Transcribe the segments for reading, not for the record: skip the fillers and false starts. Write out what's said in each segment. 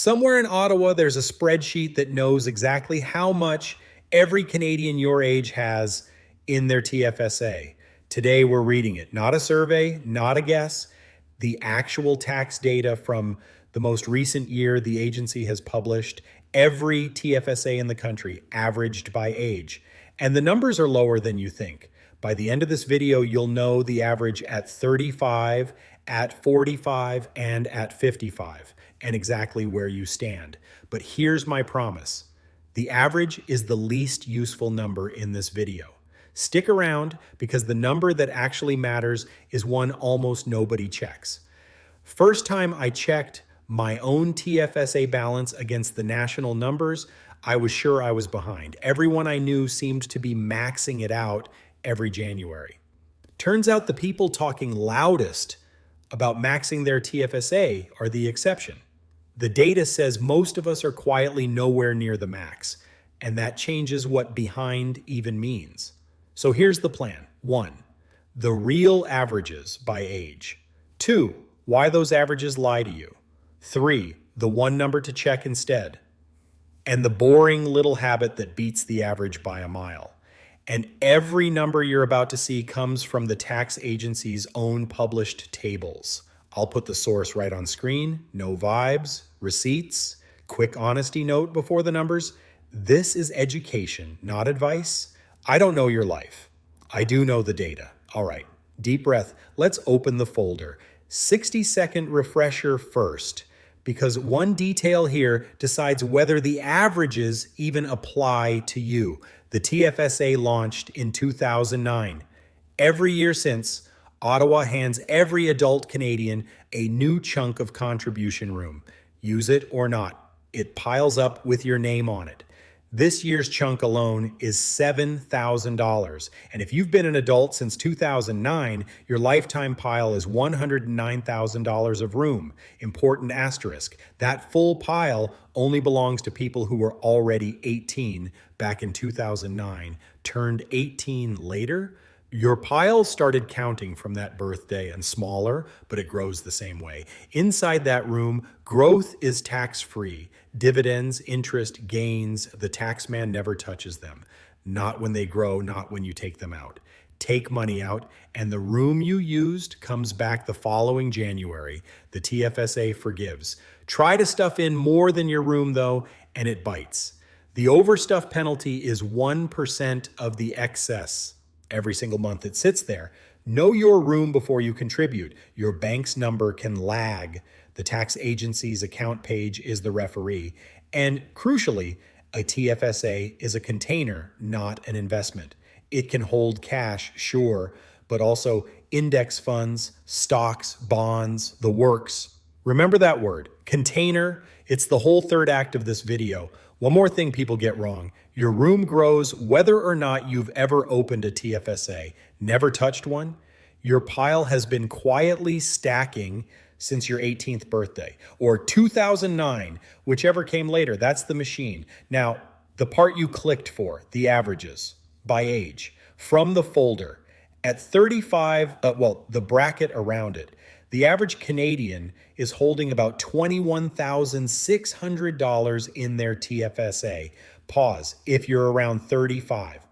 Somewhere in Ottawa, there's a spreadsheet that knows exactly how much every Canadian your age has in their TFSA. Today, we're reading it. Not a survey, not a guess. The actual tax data from the most recent year the agency has published, every TFSA in the country, averaged by age. And the numbers are lower than you think. By the end of this video, you'll know the average at 35, at 45, and at 55, and exactly where you stand. But here's my promise. The average is the least useful number in this video. Stick around because the number that actually matters is one almost nobody checks. First time I checked my own TFSA balance against the national numbers, I was sure I was behind. Everyone I knew seemed to be maxing it out every January. Turns out the people talking loudest about maxing their TFSA are the exception. The data says most of us are quietly nowhere near the max, and that changes what behind even means. So here's the plan. 1, the real averages by age. 2, why those averages lie to you. 3, the one number to check instead. And the boring little habit that beats the average by a mile. And every number you're about to see comes from the tax agency's own published tables. I'll put the source right on screen. No vibes, receipts, quick honesty note before the numbers. This is education, not advice. I don't know your life. I do know the data. All right, deep breath. Let's open the folder. 60-second refresher first, because one detail here decides whether the averages even apply to you. The TFSA launched in 2009. Every year since, Ottawa hands every adult Canadian a new chunk of contribution room. Use it or not, it piles up with your name on it. This year's chunk alone is $7,000. And if you've been an adult since 2009, your lifetime pile is $109,000 of room. Important asterisk. That full pile only belongs to people who were already 18 back in 2009, turned 18 later. Your pile started counting from that birthday and smaller, but it grows the same way. Inside that room, growth is tax-free. Dividends, interest, gains, the tax man never touches them. Not when they grow, not when you take them out. Take money out, and the room you used comes back the following January. The TFSA forgives. Try to stuff in more than your room, though, and it bites. The overstuff penalty is 1% of the excess. Every single month it sits there. Know your room before you contribute. Your bank's number can lag. The tax agency's account page is the referee. And crucially, a TFSA is a container, not an investment. It can hold cash, sure, but also index funds, stocks, bonds, the works. Remember that word, container. It's the whole third act of this video. One more thing people get wrong. Your room grows whether or not you've ever opened a TFSA. Never touched one? Your pile has been quietly stacking since your 18th birthday, or 2009, whichever came later. That's the machine. Now, the part you clicked for, the averages by age, from the folder, at 35, the bracket around it, the average Canadian is holding about $21,600 in their TFSA. Pause. If you're around 35,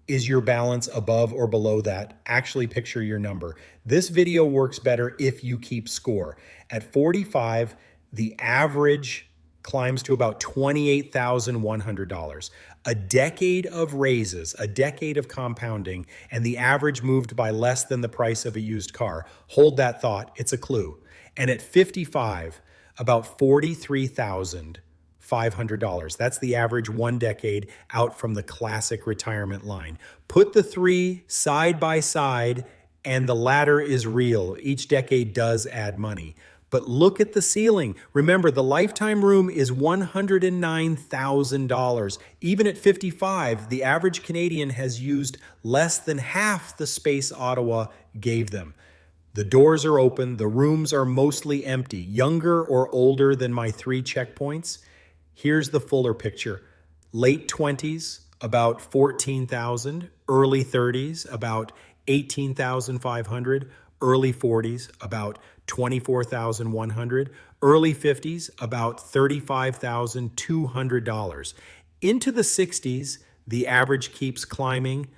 is your balance above or below that? Actually picture your number. This video works better if you keep score. At 45, the average climbs to about $28,100. A decade of raises, a decade of compounding, and the average moved by less than the price of a used car. Hold that thought, it's a clue. And at 55, about $43,500. That's the average one decade out from the classic retirement line. Put the three side by side and the latter is real. Each decade does add money. But look at the ceiling. Remember, the lifetime room is $109,000. Even at 55, the average Canadian has used less than half the space Ottawa gave them. The doors are open. The rooms are mostly empty. Younger or older than my 3 checkpoints? Here's the fuller picture. Late 20s, about 14,000. Early 30s, about 18,500. Early 40s, about 24,100. Early 50s, about $35,200. Into the 60s, the average keeps climbing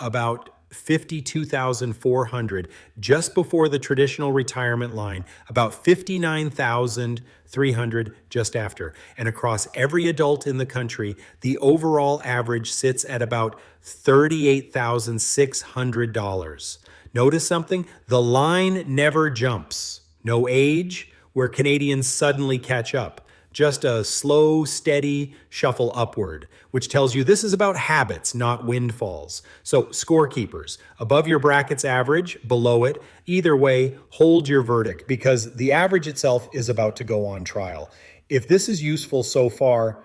about 52,400 just before the traditional retirement line, about 59,300 just after. And across every adult in the country, the overall average sits at about $38,600. Notice something? The line never jumps. No age where Canadians suddenly catch up. Just a slow, steady shuffle upward, which tells you this is about habits, not windfalls. So, scorekeepers, above your bracket's average, below it, either way, hold your verdict because the average itself is about to go on trial. If this is useful so far,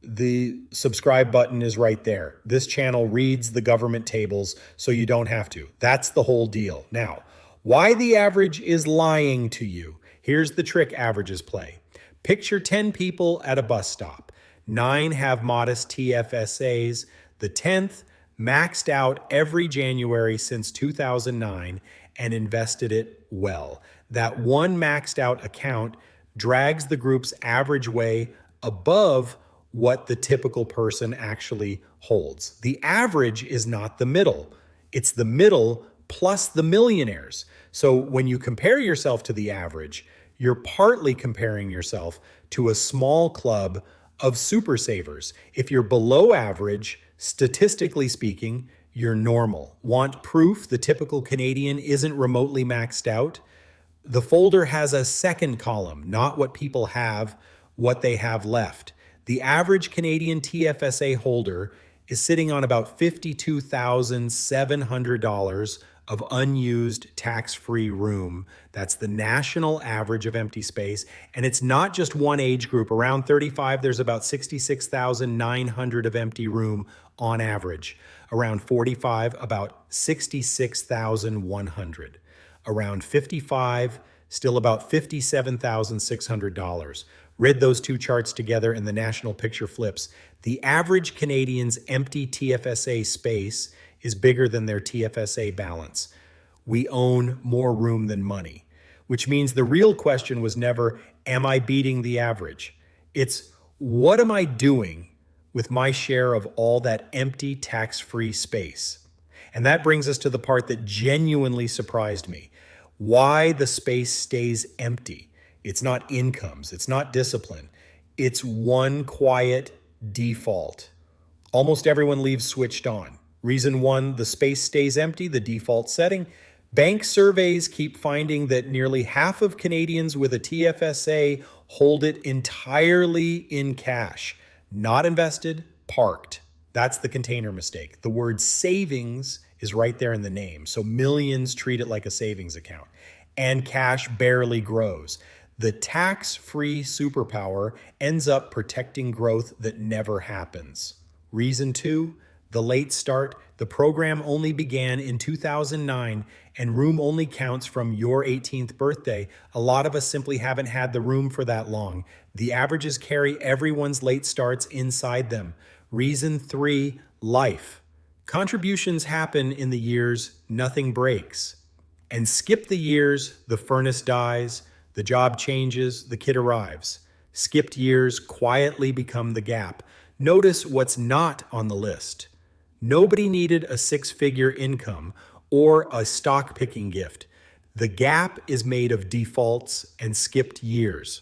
the subscribe button is right there. This channel reads the government tables so you don't have to. That's the whole deal. Now, why the average is lying to you. Here's the trick averages play. Picture 10 people at a bus stop. 9 have modest TFSAs. The 10th maxed out every January since 2009 and invested it well. That one maxed out account drags the group's average way above what the typical person actually holds. The average is not the middle. It's the middle plus the millionaires. So when you compare yourself to the average, you're partly comparing yourself to a small club of super savers. If you're below average, statistically speaking, you're normal. Want proof the typical Canadian isn't remotely maxed out? The folder has a second column, not what people have, what they have left. The average Canadian TFSA holder is sitting on about $52,700 of unused tax-free room. That's the national average of empty space. And it's not just one age group. Around 35, there's about 66,900 of empty room on average. Around 45, about 66,100. Around 55, still about $57,600. Read those two charts together and the national picture flips. The average Canadian's empty TFSA space is bigger than their TFSA balance. We own more room than money, which means the real question was never, am I beating the average? It's, what am I doing with my share of all that empty tax-free space? And that brings us to the part that genuinely surprised me. Why the space stays empty. It's not incomes, it's not discipline. It's one quiet default. Almost everyone leaves switched on. Reason one, the space stays empty, the default setting. Bank surveys keep finding that nearly half of Canadians with a TFSA hold it entirely in cash, not invested, parked. That's the container mistake. The word savings is right there in the name. So millions treat it like a savings account. And cash barely grows. The tax-free superpower ends up protecting growth that never happens. Reason two, the late start. The program only began in 2009 and room only counts from your 18th birthday. A lot of us simply haven't had the room for that long. The averages carry everyone's late starts inside them. Reason three, life. Contributions happen in the years nothing breaks. And skip the years, the furnace dies, the job changes, the kid arrives. Skipped years quietly become the gap. Notice what's not on the list. Nobody needed a six-figure income or a stock-picking gift. The gap is made of defaults and skipped years.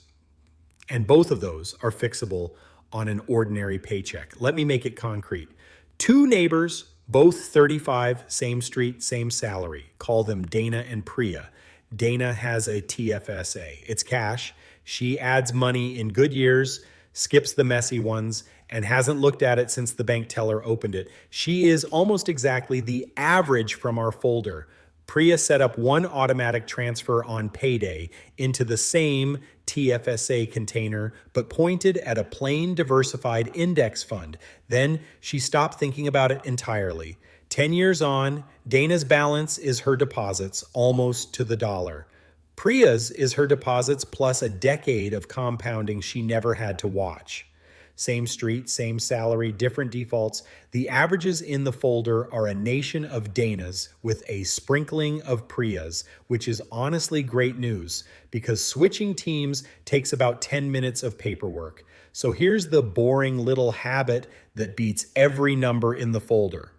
And both of those are fixable on an ordinary paycheck. Let me make it concrete. Two neighbors, both 35, same street, same salary. Call them Dana and Priya. Dana has a TFSA. It's cash. She adds money in good years, skips the messy ones, and hasn't looked at it since the bank teller opened it. She is almost exactly the average from our folder. Priya set up one automatic transfer on payday into the same TFSA container, but pointed at a plain diversified index fund. Then she stopped thinking about it entirely. 10 years on, Dana's balance is her deposits, almost to the dollar. Priya's is her deposits plus a decade of compounding she never had to watch. same street, same salary, different defaults. The averages in the folder are a nation of Danas with a sprinkling of Priyas, which is honestly great news because switching teams takes about 10 minutes of paperwork. So here's the boring little habit that beats every number in the folder.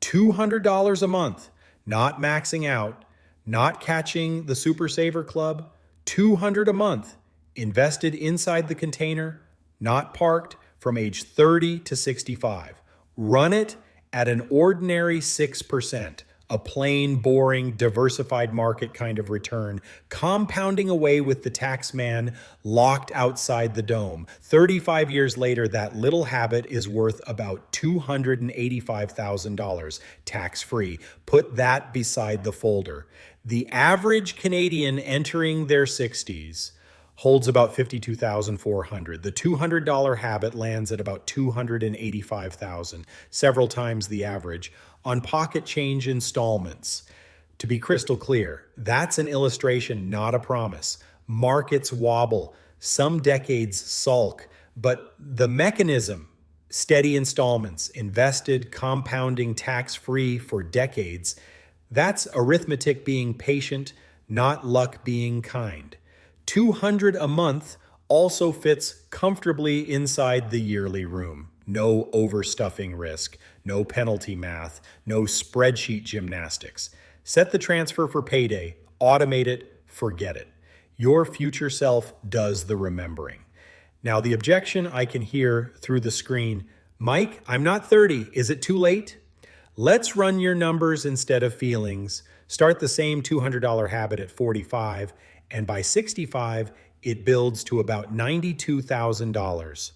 $200 a month, not maxing out, not catching the Super Saver Club, $200 a month, invested inside the container, not parked, from age 30 to 65. Run it at an ordinary 6%, a plain, boring, diversified market kind of return, compounding away with the tax man locked outside the dome. 35 years later, that little habit is worth about $285,000 tax-free. Put that beside the folder. The average Canadian entering their 60s holds about $52,400. The $200 habit lands at about $285,000, several times the average, on pocket change installments. To be crystal clear, that's an illustration, not a promise. Markets wobble, some decades sulk, but the mechanism, steady installments, invested, compounding, tax-free for decades, that's arithmetic being patient, not luck being kind. $200 a month also fits comfortably inside the yearly room. No overstuffing risk, no penalty math, no spreadsheet gymnastics. Set the transfer for payday, automate it, forget it. Your future self does the remembering. Now, the objection I can hear through the screen, Mike, I'm not 30. Is it too late? Let's run your numbers instead of feelings. Start the same $200 habit at 45, and by 65, it builds to about $92,000.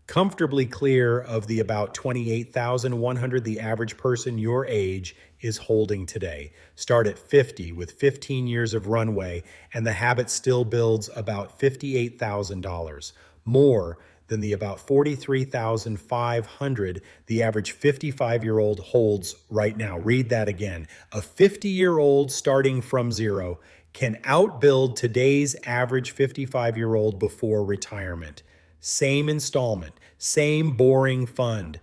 Comfortably clear of the about $28,100 the average person your age is holding today. Start at 50 with 15 years of runway, and the habit still builds about $58,000, more than the about $43,500 the average 55-year-old holds right now. Read that again. A 50-year-old starting from zero can outbuild today's average 55-year-old before retirement. Same installment, same boring fund.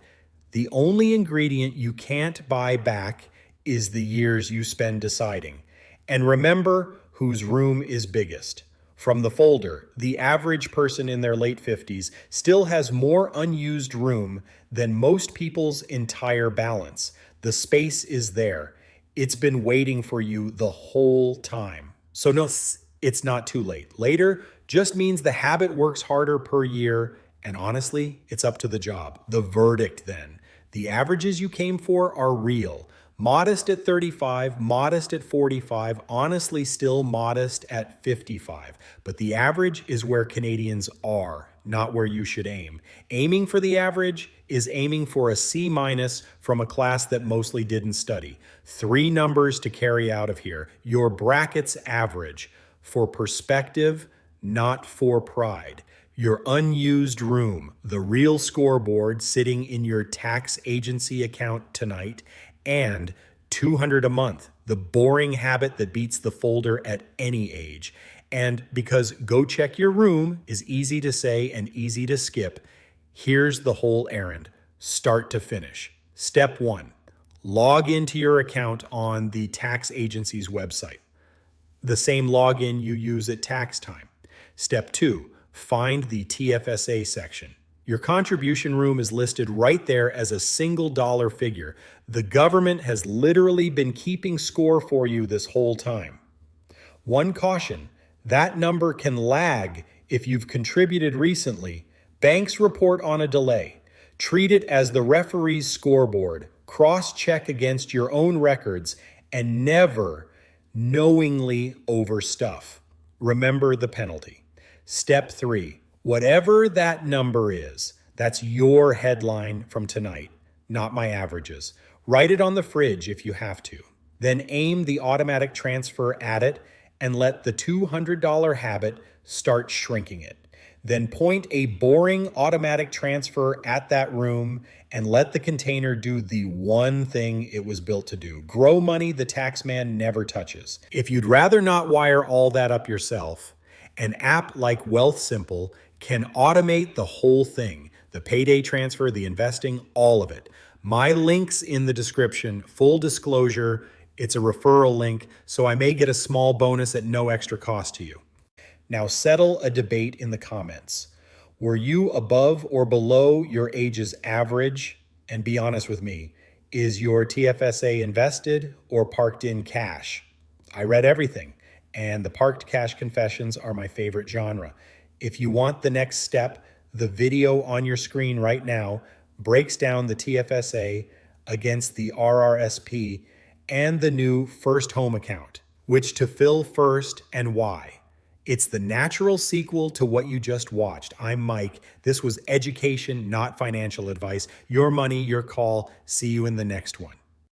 The only ingredient you can't buy back is the years you spend deciding. And remember whose room is biggest. From the folder, the average person in their late 50s still has more unused room than most people's entire balance. The space is there. It's been waiting for you the whole time. So no, it's not too late. Later just means the habit works harder per year, and honestly, it's up to the job. The verdict then. The averages you came for are real. Modest at 35, modest at 45, honestly still modest at 55. But the average is where Canadians are, not where you should aim. Aiming for the average is aiming for a C- from a class that mostly didn't study. 3 numbers to carry out of here. Your bracket's average, for perspective, not for pride. Your unused room, the real scoreboard sitting in your tax agency account tonight, and $200 a month, the boring habit that beats the folder at any age. And because go check your room is easy to say and easy to skip, here's the whole errand, start to finish. Step 1, log into your account on the tax agency's website, the same login you use at tax time. Step 2, find the TFSA section. Your contribution room is listed right there as a single dollar figure. The government has literally been keeping score for you this whole time. One caution, that number can lag if you've contributed recently. Banks report on a delay. Treat it as the referee's scoreboard. Cross-check against your own records and never knowingly overstuff. Remember the penalty. Step 3, whatever that number is, that's your headline from tonight, not my averages. Write it on the fridge if you have to. Then aim the automatic transfer at it and let the $200 habit start shrinking it. Then point a boring automatic transfer at that room and let the container do the one thing it was built to do. Grow money the tax man never touches. If you'd rather not wire all that up yourself, an app like Wealthsimple can automate the whole thing. The The payday transfer, the investing, all of it. My link's in the description. Full disclosure, it's a referral link, so I may get a small bonus at no extra cost to you. Now settle a debate in the comments. Were you above or below your age's average? And be honest with me, is your TFSA invested or parked in cash? I read everything, and the parked cash confessions are my favorite genre. If you want the next step, the video on your screen right now breaks down the TFSA against the RRSP and the new first home account, which to fill first and why. It's the natural sequel to what you just watched. I'm Mike. This was education, not financial advice. Your money, your call. See you in the next one.